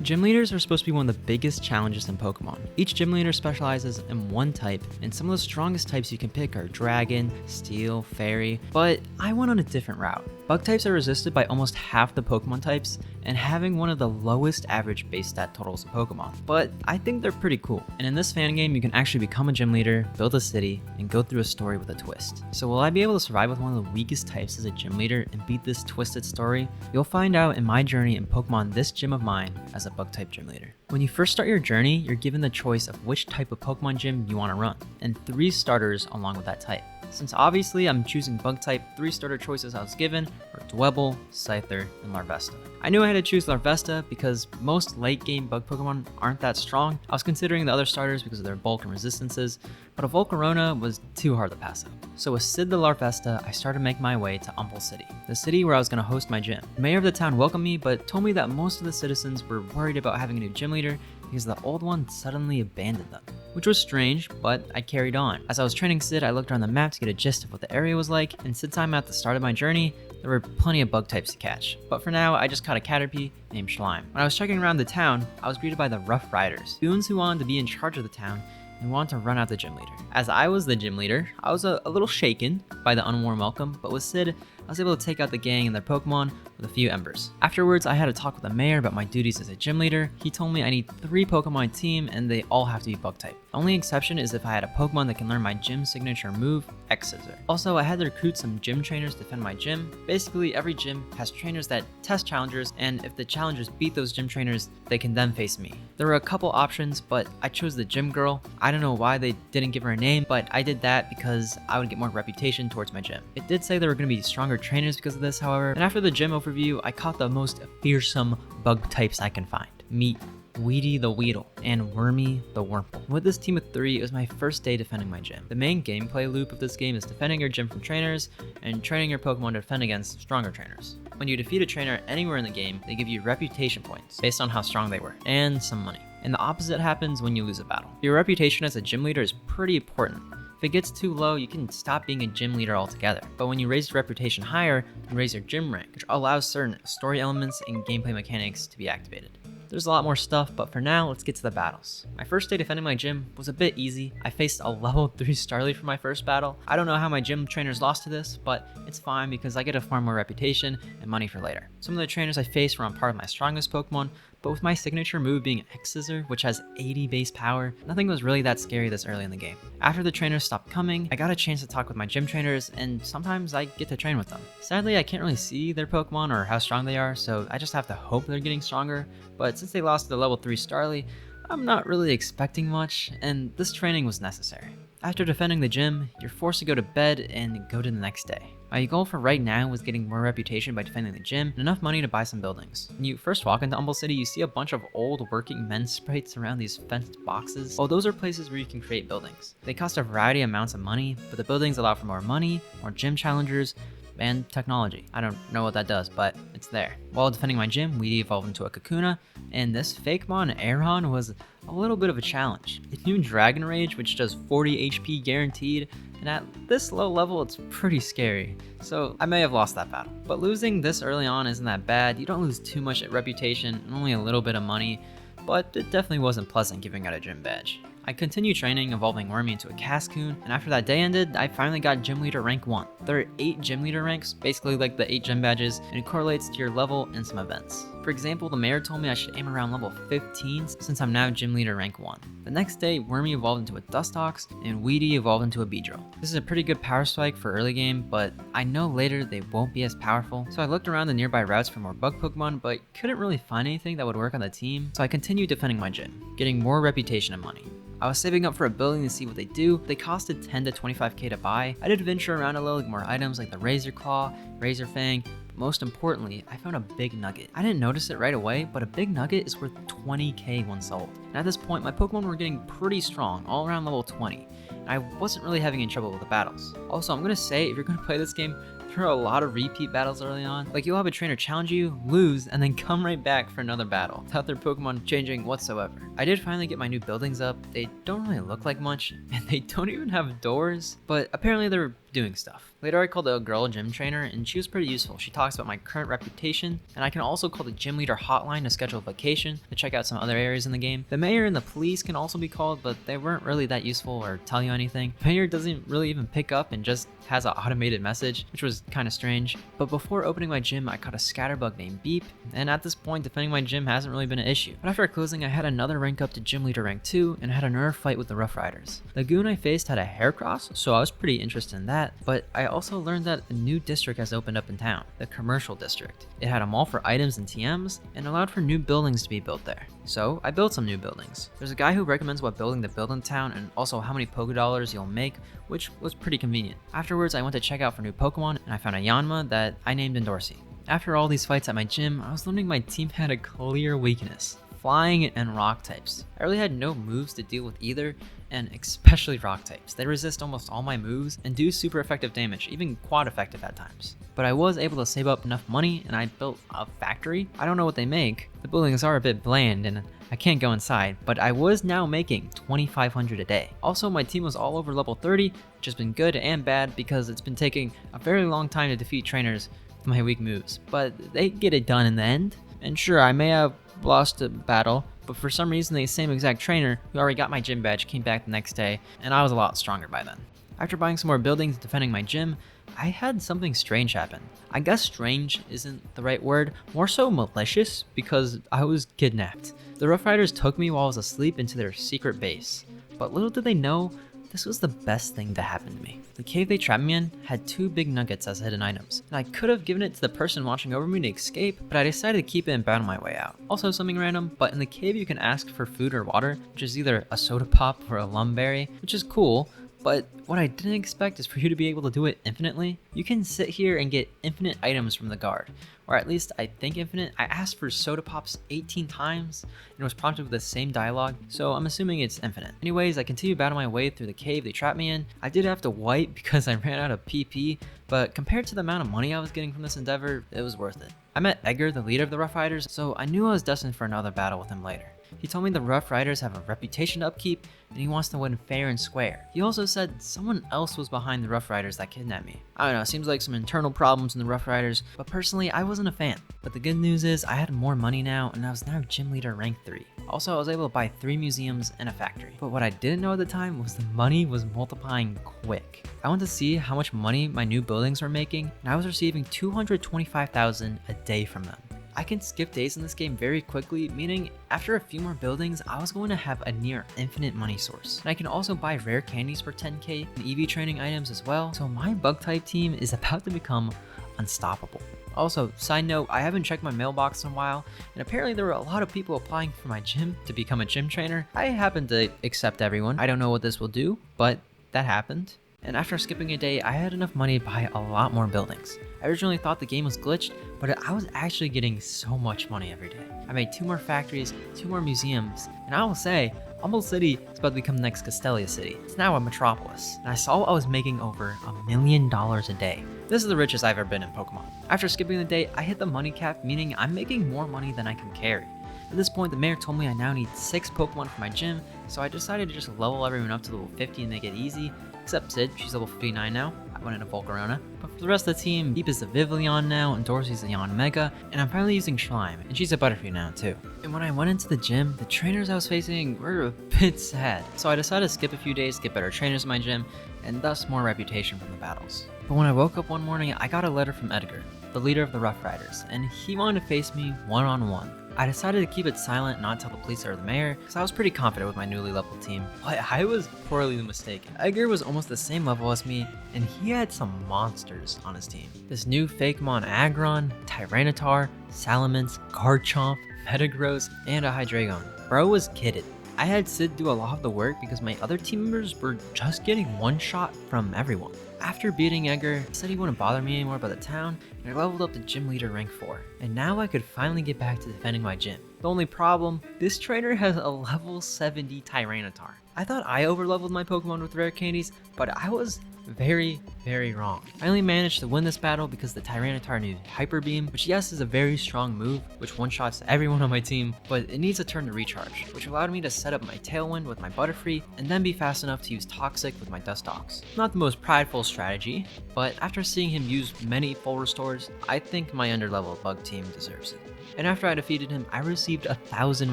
Gym leaders are supposed to be one of the biggest challenges in Pokemon. Each gym leader specializes in one type, and some of the strongest types you can pick are Dragon, Steel, Fairy, but I went on a different route. Bug types are resisted by almost half the Pokemon types, and having one of the lowest average base stat totals in Pokemon. But I think they're pretty cool, and in this fan game you can actually become a gym leader, build a city, and go through a story with a twist. So will I be able to survive with one of the weakest types as a gym leader and beat this twisted story? You'll find out in my journey in Pokemon This Gym of Mine as a bug type gym leader. When you first start your journey, you're given the choice of which type of Pokemon gym you want to run, and 3 starters along with that type. Since obviously I'm choosing bug type, 3 starter choices I was given were Dwebble, Scyther, and Larvesta. I knew I had to choose Larvesta because most late game bug Pokemon aren't that strong. I was considering the other starters because of their bulk and resistances, but a Volcarona was too hard to pass up. So with Sid the Larvesta, I started making my way to Umbral City, the city where I was going to host my gym. The mayor of the town welcomed me, but told me that most of the citizens were worried about having a new gym leader because the old one suddenly abandoned them. Which was strange, but I carried on. As I was training Sid, I looked around the map to get a gist of what the area was like, and since I'm at the start of my journey, there were plenty of bug types to catch. But for now, I just caught a Caterpie named Schleim. When I was checking around the town, I was greeted by the Rough Riders, goons who wanted to be in charge of the town and wanted to run out the gym leader. As I was the gym leader, I was a little shaken by the unwarm welcome, but with Sid, I was able to take out the gang and their Pokemon with a few embers. Afterwards, I had a talk with the mayor about my duties as a gym leader. He told me I need 3 Pokemon team and they all have to be bug type. The only exception is if I had a Pokemon that can learn my gym signature move, X-Scissor. Also, I had to recruit some gym trainers to defend my gym. Basically, every gym has trainers that test challengers, and if the challengers beat those gym trainers, they can then face me. There were a couple options, but I chose the gym girl. I don't know why they didn't give her a name, but I did that because I would get more reputation towards my gym. It did say there were going to be stronger trainers because of this, however, and after the gym overview, I caught the most fearsome bug types I can find. Meet Weedy the Weedle, and Wormy the Wurmple. With this team of 3, it was my first day defending my gym. The main gameplay loop of this game is defending your gym from trainers and training your Pokemon to defend against stronger trainers. When you defeat a trainer anywhere in the game, they give you reputation points based on how strong they were, and some money. And the opposite happens when you lose a battle. Your reputation as a gym leader is pretty important. If it gets too low, you can stop being a gym leader altogether. But when you raise your reputation higher, you raise your gym rank, which allows certain story elements and gameplay mechanics to be activated. There's a lot more stuff, but for now, let's get to the battles. My first day defending my gym was a bit easy. I faced a level 3 Starly for my first battle. I don't know how my gym trainers lost to this, but it's fine because I get to farm more reputation and money for later. Some of the trainers I faced were on par with my strongest Pokemon, but with my signature move being X-Scissor, which has 80 base power, nothing was really that scary this early in the game. After the trainers stopped coming, I got a chance to talk with my gym trainers, and sometimes I get to train with them. Sadly, I can't really see their Pokemon or how strong they are, so I just have to hope they're getting stronger, but since they lost to the level 3 Starly, I'm not really expecting much, and this training was necessary. After defending the gym, you're forced to go to bed and go to the next day. My goal for right now was getting more reputation by defending the gym and enough money to buy some buildings. When you first walk into Umbral City, you see a bunch of old working men sprites around these fenced boxes. Well, those are places where you can create buildings. They cost a variety of amounts of money, but the buildings allow for more money, more gym challengers, and technology. I don't know what that does, but it's there. While defending my gym, we evolved into a Kakuna, and this Fakemon Aeron was a little bit of a challenge. It knew Dragon Rage, which does 40 HP guaranteed, and at this low level, it's pretty scary. So I may have lost that battle. But losing this early on isn't that bad. You don't lose too much at reputation and only a little bit of money, but it definitely wasn't pleasant giving out a gym badge. I continued training, evolving Wormy into a Cascoon, and after that day ended, I finally got Gym Leader rank 1. There are 8 Gym Leader ranks, basically like the 8 gym badges, and it correlates to your level and some events. For example, the mayor told me I should aim around level 15 since I'm now Gym Leader rank 1. The next day, Wormy evolved into a Dustox, and Weedy evolved into a Beedrill. This is a pretty good power spike for early game, but I know later they won't be as powerful, so I looked around the nearby routes for more bug Pokemon, but couldn't really find anything that would work on the team, so I continued defending my gym, getting more reputation and money. I was saving up for a building to see what they do. They costed 10 to 25k to buy. I did venture around a little, get more items like the Razor Claw, Razor Fang, but most importantly, I found a big nugget. I didn't notice it right away, but a big nugget is worth 20k when sold. And at this point, my Pokemon were getting pretty strong, all around level 20. And I wasn't really having any trouble with the battles. Also, I'm gonna say, if you're gonna play this game, there are a lot of repeat battles early on. Like, you'll have a trainer challenge you, lose, and then come right back for another battle without their Pokemon changing whatsoever. I did finally get my new buildings up. They don't really look like much, and they don't even have doors, but apparently they're doing stuff. Later I called a girl gym trainer and she was pretty useful. She talks about my current reputation, and I can also call the gym leader hotline to schedule a vacation to check out some other areas in the game. The mayor and the police can also be called, but they weren't really that useful or tell you anything. The mayor doesn't really even pick up and just has an automated message, which was kind of strange. But before opening my gym, I caught a scatterbug named Beep, and at this point defending my gym hasn't really been an issue. But after closing, I had another rank up to gym leader rank 2 and had a nerve fight with the Rough Riders. The goon I faced had a Heracross, so I was pretty interested in that, but I also learned that a new district has opened up in town, the Commercial District. It had a mall for items and TMs, and allowed for new buildings to be built there. So I built some new buildings. There's a guy who recommends what building to build in town and also how many Poké you'll make, which was pretty convenient. Afterwards, I went to check out for new Pokemon, and I found a Yanma that I named Endorsy. After all these fights at my gym, I was learning my team had a clear weakness: flying and rock types. I really had no moves to deal with either, and especially rock types. They resist almost all my moves and do super effective damage, even quad effective at times. But I was able to save up enough money and I built a factory. I don't know what they make. The buildings are a bit bland and I can't go inside, but I was now making 2,500 a day. Also, my team was all over level 30, which has been good and bad because it's been taking a very long time to defeat trainers with my weak moves, but they get it done in the end. And sure, I may have lost a battle, but for some reason the same exact trainer who already got my gym badge came back the next day, and I was a lot stronger by then. After buying some more buildings and defending my gym, I had something strange happen. I guess strange isn't the right word, more so malicious, because I was kidnapped. The Rough Riders took me while I was asleep into their secret base, but little did they know, this was the best thing to happen to me. The cave they trapped me in had 2 big nuggets as hidden items, and I could have given it to the person watching over me to escape, but I decided to keep it and battle my way out. Also something random, but in the cave you can ask for food or water, which is either a soda pop or a lumberry, which is cool, but what I didn't expect is for you to be able to do it infinitely. You can sit here and get infinite items from the guard, or at least I think infinite. I asked for soda pops 18 times and was prompted with the same dialogue, so I'm assuming it's infinite. Anyways, I continued battling my way through the cave they trapped me in. I did have to wipe because I ran out of PP, but compared to the amount of money I was getting from this endeavor, it was worth it. I met Edgar, the leader of the Rough Riders, so I knew I was destined for another battle with him later. He told me the Rough Riders have a reputation to upkeep, and he wants to win fair and square. He also said someone else was behind the Rough Riders that kidnapped me. I don't know, seems like some internal problems in the Rough Riders, but personally I wasn't a fan. But the good news is I had more money now, and I was now gym leader rank 3. Also, I was able to buy 3 museums and a factory. But what I didn't know at the time was the money was multiplying quick. I went to see how much money my new buildings were making, and I was receiving 225,000 a day from them. I can skip days in this game very quickly, meaning after a few more buildings, I was going to have a near infinite money source. And I can also buy rare candies for 10k and EV training items as well, so my bug type team is about to become unstoppable. Also, side note, I haven't checked my mailbox in a while, and apparently there were a lot of people applying for my gym to become a gym trainer. I happen to accept everyone. I don't know what this will do, but that happened. And after skipping a day, I had enough money to buy a lot more buildings. I originally thought the game was glitched, but I was actually getting so much money every day. I made 2 more factories, 2 more museums, and I will say, Humble City is about to become the next Castelia City. It's now a metropolis, and I saw I was making over $1 million a day. This is the richest I've ever been in Pokemon. After skipping the day, I hit the money cap, meaning I'm making more money than I can carry. At this point, the mayor told me I now need 6 Pokemon for my gym, so I decided to just level everyone up to level 50 and make it easy, except Sid, she's level 59 now. I went into Volcarona. But for the rest of the team, Deep is the Vivillon now, and Dorsey's the Yanmega, and I'm finally using Slime, and she's a Butterfree now too. And when I went into the gym, the trainers I was facing were a bit sad, so I decided to skip a few days to get better trainers in my gym, and thus more reputation from the battles. But when I woke up one morning, I got a letter from Edgar, the leader of the Rough Riders, and he wanted to face me one-on-one. I decided to keep it silent and not tell the police or the mayor, because I was pretty confident with my newly leveled team, but I was poorly mistaken. Edgar was almost the same level as me, and he had some monsters on his team. This new Fakemon Aggron, Tyranitar, Salamence, Garchomp, Metagross, and a Hydreigon. Bro was kidded. I had Sid do a lot of the work because my other team members were just getting one shot from everyone. After beating Edgar, he said he wouldn't bother me anymore by the town, and I leveled up to gym leader rank 4. And now I could finally get back to defending my gym. The only problem, this trainer has a level 70 Tyranitar. I thought I overleveled my Pokemon with rare candies, but I was very, very wrong. I only managed to win this battle because the Tyranitar knew Hyper Beam, which yes is a very strong move, which one-shots everyone on my team, but it needs a turn to recharge, which allowed me to set up my Tailwind with my Butterfree, and then be fast enough to use Toxic with my Dustox. Not the most prideful strategy, but after seeing him use many full restores, I think my underleveled bug team deserves it. And after I defeated him, I received 1,000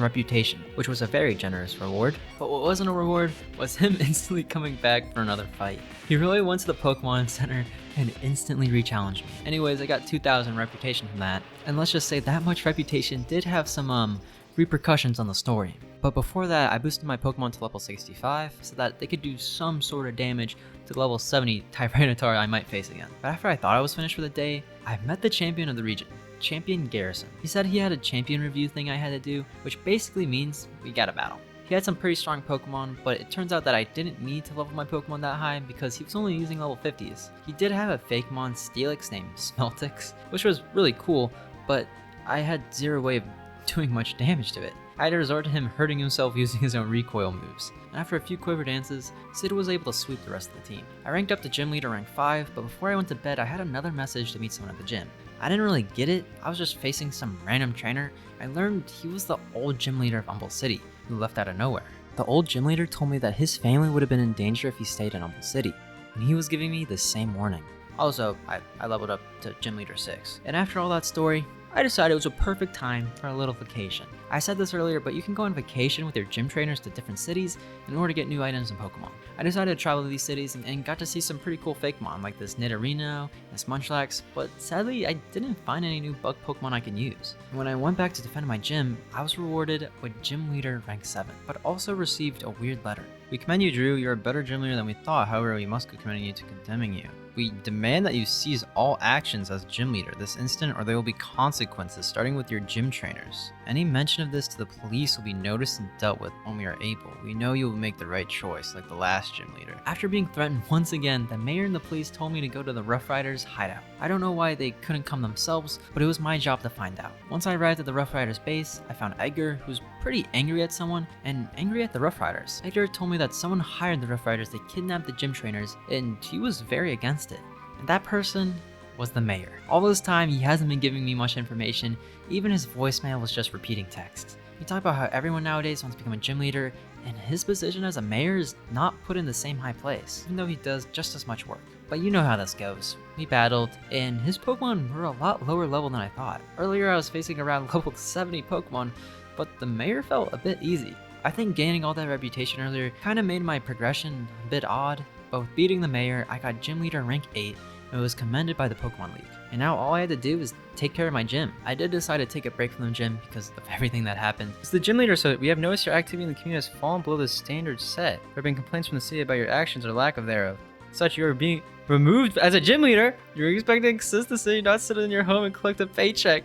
reputation, which was a very generous reward. But what wasn't a reward was him instantly coming back for another fight. He really went to the Pokemon Center and instantly re-challenged me. Anyways, I got 2,000 reputation from that, and let's just say that much reputation did have some repercussions on the story. But before that, I boosted my Pokemon to level 65 so that they could do some sort of damage to the level 70 Tyranitar I might face again. But after I thought I was finished for the day, I met the champion of the region, Champion Garrison. He said he had a champion review thing I had to do, which basically means we got a battle. He had some pretty strong Pokemon, but it turns out that I didn't need to level my Pokemon that high because he was only using level 50s. He did have a Fakemon Steelix named Smeltix, which was really cool, but I had zero way of doing much damage to it. I had to resort to him hurting himself using his own recoil moves. And after a few quiver dances, Sid was able to sweep the rest of the team. I ranked up to Gym Leader rank 5, but before I went to bed I had another message to meet someone at the gym. I didn't really get it, I was just facing some random trainer. I learned he was the old gym leader of Humble City, who left out of nowhere. The old gym leader told me that his family would have been in danger if he stayed in Humble City, and he was giving me the same warning. Also, I leveled up to Gym Leader 6. And after all that story, I decided it was a perfect time for a little vacation. I said this earlier, but you can go on vacation with your gym trainers to different cities in order to get new items and Pokemon. I decided to travel to these cities and got to see some pretty cool Fakemon like this Nidorino, this Munchlax, but sadly I didn't find any new bug Pokemon I can use. When I went back to defend my gym, I was rewarded with Gym Leader rank 7, but also received a weird letter. We commend you, Drew, you're a better gym leader than we thought, however we must commend you to condemning you. We demand that you cease all actions as gym leader this instant or there will be consequences starting with your gym trainers. Any mention of this to the police will be noticed and dealt with when we are able. We know you will make the right choice like the last gym leader. After being threatened once again, the mayor and the police told me to go to the Rough Riders hideout. I don't know why they couldn't come themselves, but it was my job to find out. Once I arrived at the Rough Riders base, I found Edgar, who's pretty angry at someone and angry at the Rough Riders. Edgar told me that someone hired the Rough Riders to kidnap the gym trainers and he was very against it. And that person was the mayor. All this time, he hasn't been giving me much information. Even his voicemail was just repeating text. He talked about how everyone nowadays wants to become a gym leader, and his position as a mayor is not put in the same high place, even though he does just as much work. But you know how this goes. We battled, and his Pokemon were a lot lower level than I thought. Earlier, I was facing around level 70 Pokemon, but the mayor felt a bit easy. I think gaining all that reputation earlier kind of made my progression a bit odd. But with beating the mayor, I got Gym Leader rank 8 and was commended by the Pokemon League. And now all I had to do was take care of my gym. I did decide to take a break from the gym because of everything that happened. It's the gym leader, so we have noticed your activity in the community has fallen below the standard set. There have been complaints from the city about your actions or lack of thereof. Such you are being removed as a gym leader. You're expecting consistency, not sit in your home and collect a paycheck.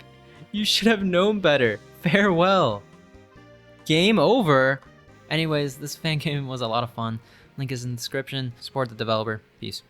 You should have known better. Farewell. Game over. Anyways, this fan game was a lot of fun. Link is in the description. Support the developer. Peace.